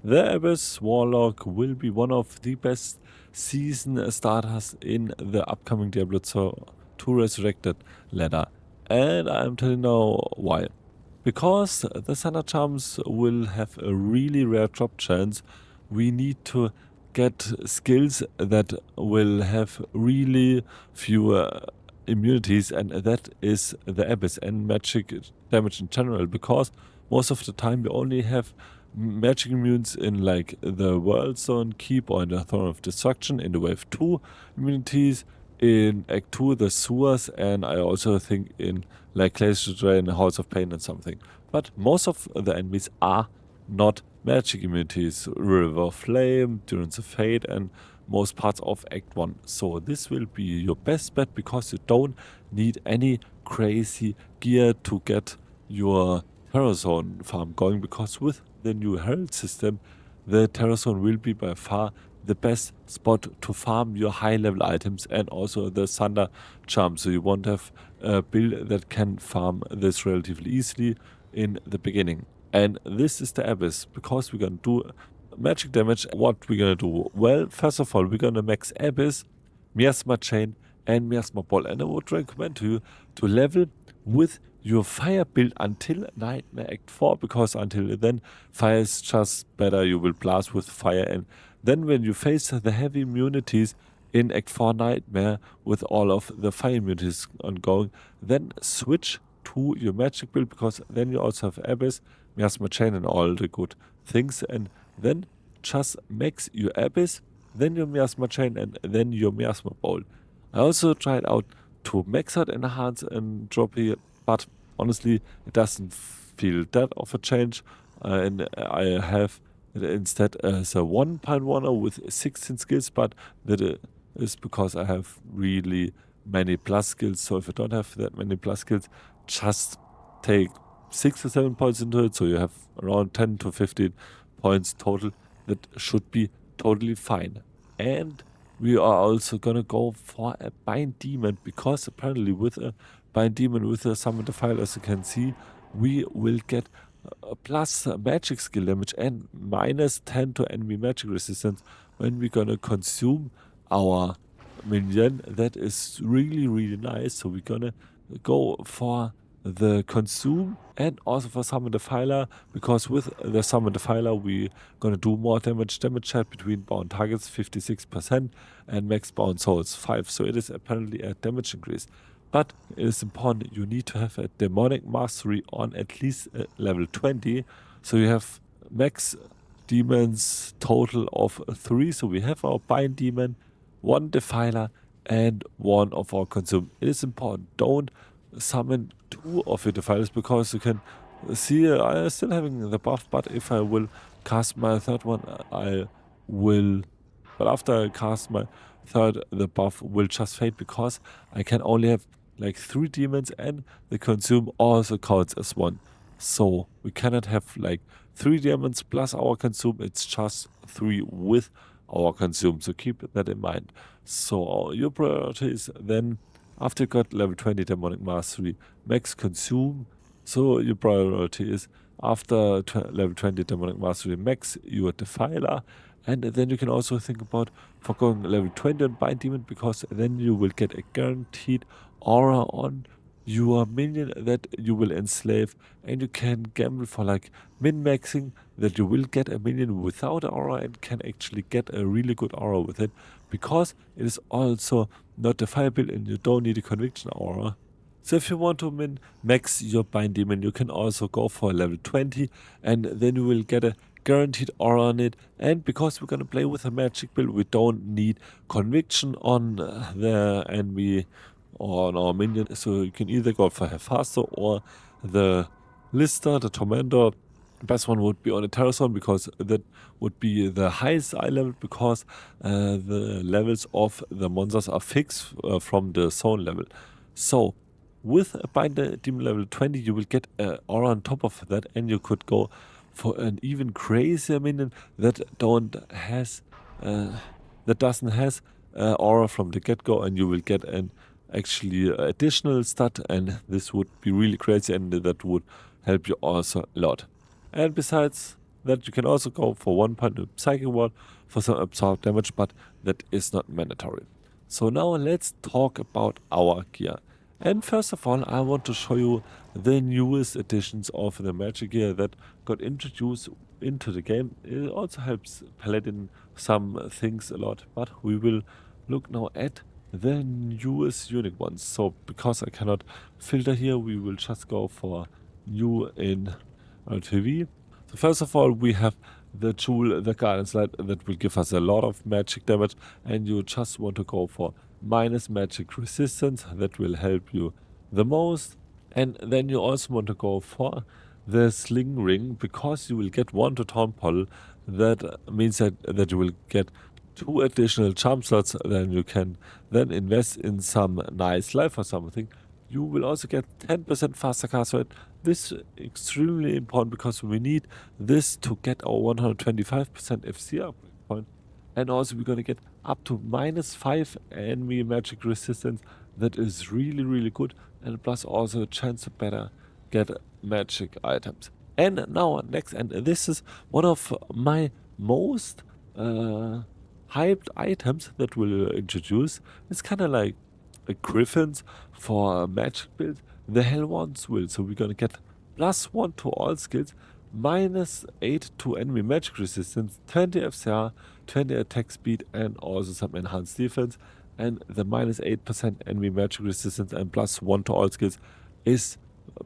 The Abyss Warlock will be one of the best season starters in the upcoming Diablo 2 Resurrected ladder. And I'm telling you now why. Because the Thunder Charms will have a really rare drop chance, we need to get skills that will have really fewer immunities, and that is the Abyss and magic damage in general, because most of the time we only have magic immunes in like the World Zone Keep or in the Throne of Destruction, in the Wave 2 immunities, in Act 2 the sewers, and I also think in like Glacier Drain, House of Pain and something. But most of the enemies are not magic immunities. River Flame, Durance of Fate, and most parts of Act 1. So this will be your best bet, because you don't need any crazy gear to get your Terror Zone farm going, because with the new Herald system, the Terror Zone will be by far the best spot to farm your high level items, and also the Thunder Charm. So you won't have a build that can farm this relatively easily in the beginning. And this is the Abyss, because we're gonna do magic damage. What we're gonna do? Well, first of all, we're gonna max Abyss, Miasma Chain, and Miasma Ball. And I would recommend to you to level with your fire build until Nightmare Act 4, because until then, fire is just better. You will blast with fire, and then when you face the heavy immunities in Act 4 Nightmare with all of the fire immunities ongoing, then switch to your magic build, because then you also have Abyss, Miasma Chain, and all the good things, and then just max your Abyss, then your Miasma Chain, and then your Miasma Bowl. I also tried out to max out Enhance and Entropy, but honestly it doesn't feel that of a change, and I have it instead as a 1.10 with 16 skills, but that is because I have really many plus skills. So if I don't have that many plus skills, just take 6 or 7 points into it, so you have around 10 to 15 points total. That should be totally fine. And we are also gonna go for a Bind Demon, because apparently with a Bind Demon with a Summon the File, as you can see, we will get a plus magic skill damage and minus 10 to enemy magic resistance when we're gonna consume our minion. That is really nice. So we're gonna go for the consume and also for summon the filer, because with the summon the filer we're gonna do more damage chat between bound targets 56% and max bound souls 5. So it is apparently a damage increase, but it is important you need to have a demonic mastery on at least level 20. So you have max demons total of 3. So we have our bind demon, 1 defiler, and 1 of our consume. It is important, don't summon 2 of your defilers, because you can see I'm still having the buff, but if I will cast my third one, but after I cast my third, the buff will just fade, because I can only have like 3 demons, and the consume also counts as 1. So we cannot have like 3 demons plus our consume, it's just 3 with our consume, so keep that in mind. So your priority is then, after you got level 20 demonic mastery, max consume. So your priority is after level 20 demonic mastery, max your defiler, and then you can also think about forgoing level 20 on bind demon, because then you will get a guaranteed aura on your minion that you will enslave, and you can gamble for like min-maxing that you will get a minion without aura and can actually get a really good aura with it, because it is also not a fire build and you don't need a conviction aura. So if you want to min-max your bind demon, you can also go for level 20, and then you will get a guaranteed aura on it. And because we're gonna play with a magic build, we don't need conviction on the enemy or on our minion, so you can either go for Hephaestus or the Lister, the Tormentor. The best one would be on a Terror Zone, because that would be the highest eye level, because the levels of the monsters are fixed from the zone level. So with a Binder Demon level 20, you will get an aura on top of that, and you could go for an even crazier minion that doesn't has aura from the get-go, and you will get an actually additional stat, and this would be really crazy, and that would help you also a lot. And besides that you can also go for 1 point with Psychic Ward for some absorb damage, but that is not mandatory. So now let's talk about our gear. And first of all, I want to show you the newest additions of the magic gear that got introduced into the game. It also helps Paladin some things a lot, but we will look now at the newest unique ones. So because I cannot filter here, we will just go for new in RTV. So first of all, we have the tool, the guidance light, that will give us a lot of magic damage, and you just want to go for minus magic resistance. That will help you the most. And then you also want to go for the sling ring, because you will get 1 to town portal. That means that you will get 2 additional charm slots. Then you can then invest in some nice life or something. You will also get 10% faster cast rate. This is extremely important because we need this to get our 125% FC upgrade point. And also we're gonna get up to -5 enemy magic resistance. That is really good. And plus also a chance to better get magic items. And now next, and this is one of my most hyped items that we'll introduce. It's kind of like a griffins for a magic build, the Hellwands will. So we're gonna get +1 to all skills, -8 to enemy magic resistance, 20 FCR, 20 attack speed, and also some enhanced defense. And the -8% enemy magic resistance and +1 to all skills is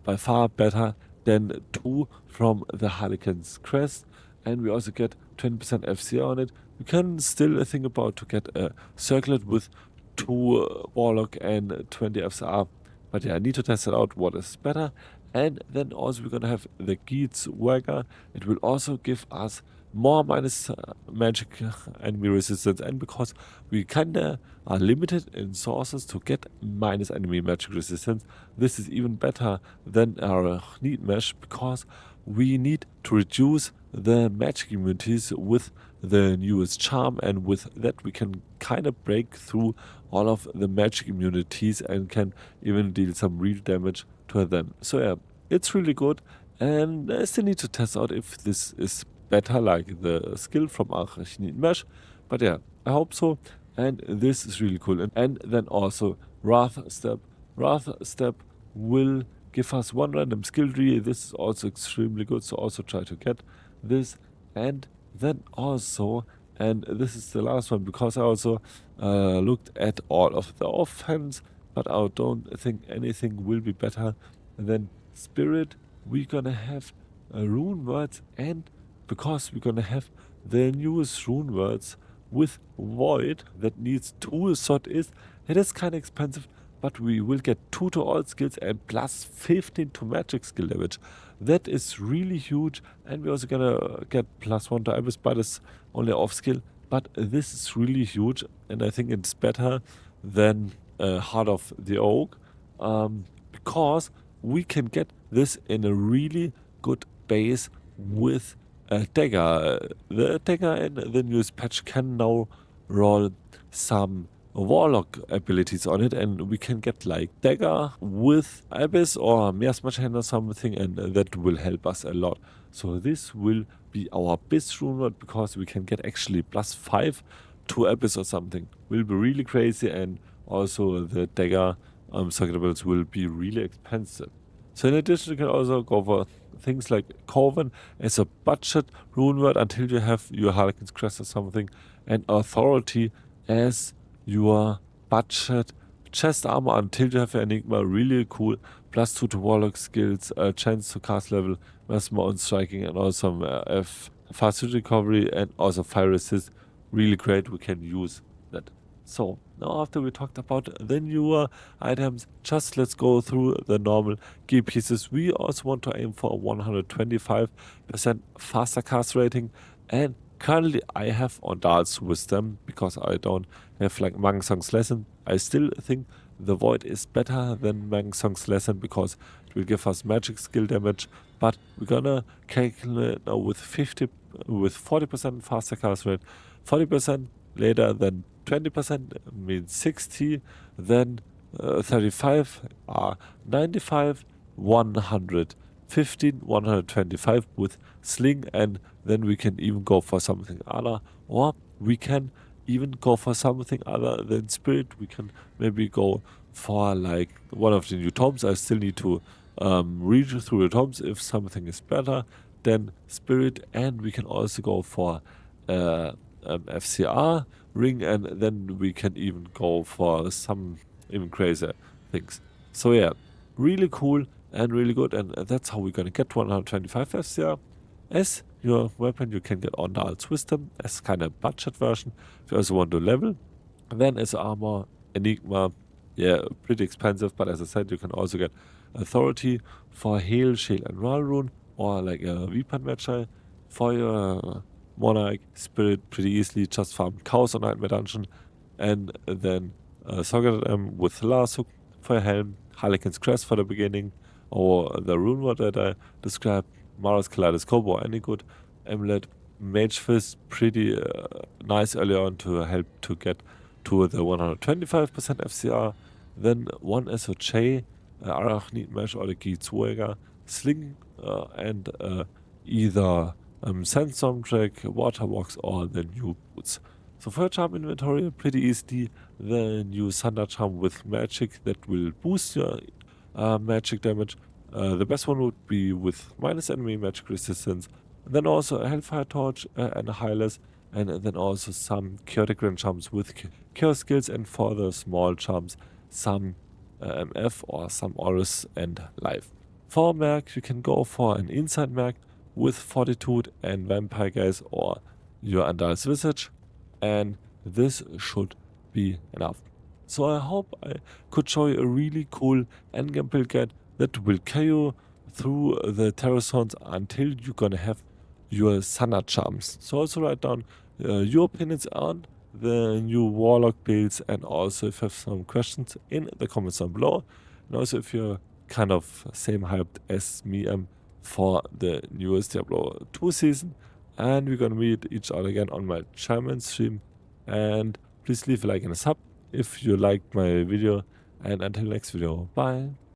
by far better than 2 from the Harlequin's crest. And we also get 20% FCR on it. You can still think about to get a circlet with 2 Warlock and 20 FCR. But yeah, I need to test it out what is better. And then also we're gonna have the Geats Wagger. It will also give us more minus magic enemy resistance, and because we kinda are limited in sources to get minus enemy magic resistance, this is even better than our need mesh, because we need to reduce the magic immunities with the newest charm, and with that we can kind of break through all of the magic immunities and can even deal some real damage to them. So yeah, it's really good, and I still need to test out if this is better like the skill from Arachnid Mesh, but yeah, I hope so. And this is really cool. And then also Wrath Step. Wrath Step will give us 1 random skill tree. This is also extremely good, so also try to get this. And then also, and this is the last one, because I also looked at all of the offense, but I don't think anything will be better than Spirit. We're gonna have rune words, and because we're gonna have the newest rune words with Void that needs 2 slot it is kind of expensive, but we will get 2 to all skills and +15 to magic skill damage. That is really huge, and we're also gonna get +1 to Abyss, but it's only off skill. But this is really huge, and I think it's better than Heart of the Oak, because we can get this in a really good base with a dagger. The dagger in the newest patch can now roll some Warlock abilities on it, and we can get like dagger with Abyss or Miasma Chain or something, and that will help us a lot. So this will be our Abyss rune word, because we can get actually +5 to Abyss or something. Will be really crazy, and also the dagger circuitables will be really expensive. So in addition, you can also go for things like Coven as a budget rune word until you have your Harlequin's crest or something, and Authority as your budget chest armor until you have Enigma. Really cool. +2 to Warlock skills, chance to cast level, more on striking, and also fast recovery, and also fire resist. Really great. We can use that. So now after we talked about the newer items, just let's go through the normal gear pieces. We also want to aim for a 125% faster cast rating, and currently I have Ondal's Wisdom because I don't have like Mangsong's Lesson. I still think the Void is better than Mangsong's Lesson because it will give us magic skill damage, but we're gonna calculate now with 40% faster cast rate, 40% later than 20% means 60, then 35 are 95, 115, 125 with sling, and then we can even go for something other, or we can even go for something other than spirit. We can maybe go for like one of the new tomes. I still need to read through the tomes if something is better than spirit, and we can also go for FCR ring, and then we can even go for some even crazier things. So yeah, really cool and really good, and that's how we're gonna get 125 FCR. As your weapon, you can get on Darl's Wisdom as kind of budget version if you also want to level. And then as armor, Enigma, yeah, pretty expensive, but as I said, you can also get Authority for Hail, Shield, and Royal Rune, or like a weapon matcher for your Monarch Spirit pretty easily. Just farm Chaos on Nightmare Dungeon, and then Socket with Last Hook for your helm, Harlequin's Crest for the beginning, or the Rune Word that I described, Mara's Kaleidoscope, or any good amulet. Mage Fist, pretty nice early on to help to get to the 125% FCR. Then one SOJ, Arachnid Mesh or the Gizuega, Sling, and either Sandstorm Track, Water Walks, or the new boots. So for your charm inventory, pretty easily, the new Thunder Charm with magic that will boost your magic damage. The best one would be with minus enemy magic resistance. And then also a Hellfire Torch and a Hylas, and then also some Chaotic Rain charms with Chaos skills, and for the small charms, some MF or some Auras and Life. For Merc, you can go for an Inside Merc with Fortitude and Vampire Gaze or your Andal's Visage, and this should be enough. So I hope I could show you a really cool endgame build guide that will carry you through the terror zones until you're gonna have your Thunder charms. So also write down your opinions on the new Warlock builds, and also if you have some questions in the comments down below. And also if you're kind of same hyped as me am for the newest Diablo 2 season. And we're gonna meet each other again on my German stream. And please leave a like and a sub if you liked my video. And until next video, bye.